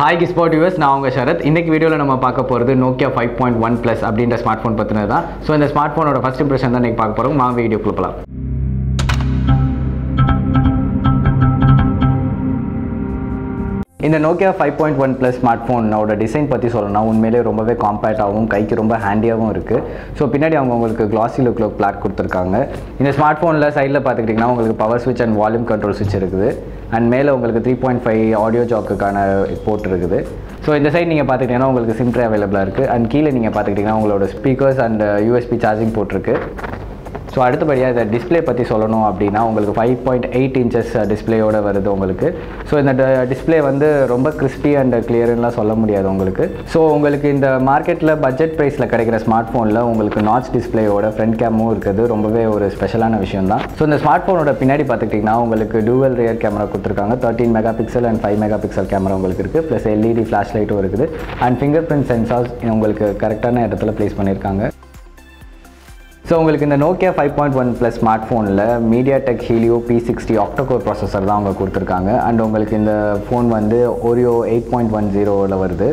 Hi Gispot viewers, நான் உங்க ஷரத். இன்னைக்கு வீடியோல நம்ம பார்க்க போறது Nokia 5.1 Plus அப்படின்ற ஸ்மார்ட்போன் பத்தினது தான். சோ இந்த ஸ்மார்ட்போனோட ஃபர்ஸ்ட் இம்ப்ரஷன் தான் இன்னைக்கு பார்க்க போறோம். வாங்க வீடியோக்குள்ள போலாம். இந்த Nokia 5.1 Plus ஸ்மார்ட்போனோட டிசைன் பற்றி சொல்லணும்னா உண்மையிலே ரொம்பவே காம்பேக்டாகவும் கைக்கு ரொம்ப ஹேண்டியாகவும் இருக்குது. ஸோ பின்னாடி உங்களுக்கு கிளாசி லுக்கில் பிளாக் கொடுத்துருக்காங்க. இந்த ஸ்மார்ட்ஃபோனில் சைடில் பார்த்துக்கிட்டிங்கன்னா உங்களுக்கு பவர் ஸ்விட்ச் அண்ட் வால்யூம் கண்ட்ரோல் ஸ்விட்ச் இருக்குது. அண்ட் மேலே உங்களுக்கு 3.5 ஆடியோ ஜாக்குக்கான போர்ட் இருக்குது. ஸோ இந்த சைடு நீங்கள் பார்த்துக்கிட்டிங்கன்னா உங்களுக்கு சிம் ட்ரே அவைலபிளாக இருக்குது. அண்ட் கீழே நீங்கள் பார்த்துக்கிட்டிங்கன்னா உங்களோட ஸ்பீக்கர்ஸ் அண்ட் யூஎஸ்பி சார்ஜிங் போட்டிருக்கு. ஸோ அடுத்தபடியாக இந்த டிஸ்பிளே பற்றி சொல்லணும் அப்படின்னா உங்களுக்கு 5.8 இன்ச்சஸ் டிஸ்பிளேயோட வருது உங்களுக்கு. ஸோ இந்த டிஸ்பிளே ரொம்ப கிறிஸ்பி அண்ட் கிளியர்லாம் சொல்ல முடியாது உங்களுக்கு. ஸோ உங்களுக்கு இந்த மார்க்கெட்டில் பட்ஜெட் ப்ரைஸில் கிடைக்கிற ஸ்மார்ட் ஃபோனில் உங்களுக்கு நாட்ச் டிஸ்பிளேயோட ஃப்ரண்ட் கேமும் இருக்குது. ரொம்பவே ஒரு ஸ்பெஷலான விஷயம் தான். ஸோ இந்த ஸ்மார்ட் ஃபோனோட பின்னாடி பார்த்துக்கிட்டிங்கன்னா உங்களுக்கு டூவல் ரியர் கேமரா கொடுத்துருக்காங்க. 13 mega pixel and 5 mega pixel camera உங்களுக்கு இருக்குது. ப்ளஸ் எல்இடி ஃப்ளாஷ் லைட்டும் இருக்குது. அண்ட் ஃபிங்கர் பிரிண்ட் சென்சார்ஸ் உங்களுக்கு கரெக்டான இடத்துல ப்ளேஸ் பண்ணியிருக்காங்க. ஸோ உங்களுக்கு இந்த Nokia 5.1 Plus ஸ்மார்ட்ஃபோனில் MediaTek Helio P60 Octa-Core Processor தான் அவங்க கொடுத்துருக்காங்க. அண்ட் உங்களுக்கு இந்த ஃபோன் Oreo 8.10 வருது.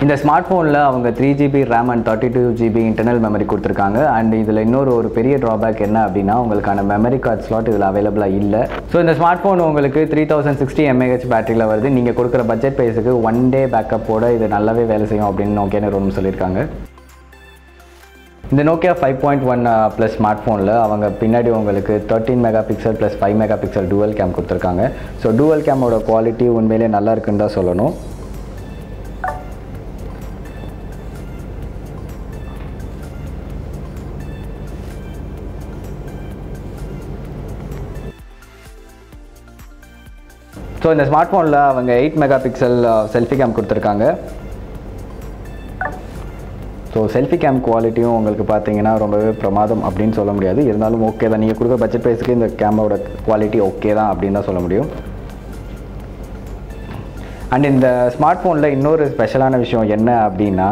இந்த ஸ்மார்ட் ஃபோனில் அவங்க 3GB RAM and 32GB internal memory கொடுத்துருக்காங்க. அண்ட் இதில் ஒரு பெரிய ட்ராபேக் என்ன அப்படின்னா உங்களுக்கான மெமரி கார்டு ஸ்லாட் இதில் அவைலபிளாக இல்லை. ஸோ இந்த ஸ்மார்ட் ஃபோன் உங்களுக்கு 3060 mAh பேட்டரியில் வருது. நீங்கள் கொடுக்குற பட்ஜெட் ப்ரைஸுக்கு 1 day பேக்கப்போட இது நல்லாவே வேலை செய்யும் அப்படின்னு Nokia நிறுவனம் சொல்லியிருக்காங்க. இந்த Nokia 5.1 Plus ஸ்மார்ட்ஃபோனில் அவங்க பின்னாடி உங்களுக்கு 13 mega pixel plus 5 mega pixel dual game கொடுத்துருக்காங்க. ஸோ டூவல் கேமோட குவாலிட்டி உண்மையிலே நல்லா இருக்குன்னு தான் சொல்லணும். ஸோ இந்த ஸ்மார்ட்ஃபோனில் அவங்க 8 மெகா பிக்சல் செல்ஃபி கேம் கொடுத்துருக்காங்க. ஸோ செல்ஃபி கேம் குவாலிட்டியும் உங்களுக்கு பார்த்தீங்கன்னா ரொம்பவே பிரமாதம் அப்படின்னு சொல்ல முடியாது. இருந்தாலும் ஓகே தான். நீங்கள் கொடுக்குற பட்ஜெட் ப்ரைஸுக்கு இந்த கேமரோட குவாலிட்டி ஓகே தான் அப்படின்னு தான் சொல்ல முடியும். அண்ட் இந்த ஸ்மார்ட் ஃபோனில் இன்னொரு ஸ்பெஷலான விஷயம் என்ன அப்படின்னா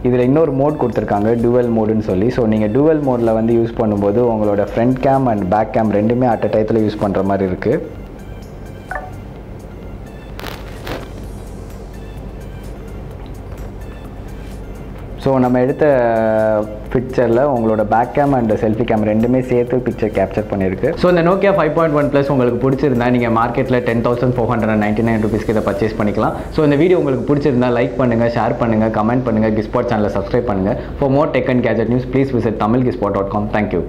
இதில் இன்னொரு மோட் கொடுத்துருக்காங்க, டூவல் மோடுன்னு சொல்லி. ஸோ நீங்கள் டூவல் மோடில் யூஸ் பண்ணும்போது உங்களோட front cam and back cam ரெண்டுமே அட் அ டயத்தில் யூஸ் பண்ணுற மாதிரி இருக்குது. ஸோ நம்ம எடுத்த பிக்சரில் உங்களோட back cam and selfie cam ரெண்டுமே சேர்த்து பிக்சர் கேப்சர் பண்ணியிருக்கு. ஸோ இந்த Nokia 5.1 Plus உங்களுக்கு பிடிச்சிருந்தா நீங்கள் மார்க்கெட்டில் 10,499 rupeesக்கு இதை பர்ச்சேஸ் பண்ணிக்கலாம். ஸோ இந்த வீடியோ உங்களுக்கு பிடிச்சிருந்தா லைக் பண்ணுங்கள், ஷேர் பண்ணுங்கள், கமெண்ட் பண்ணுங்கள், Gispot சேனலை சப்ஸ்கிரைப் பண்ணுங்கள். For more tech and gadget news please visit tamilgispot.com. Thank you.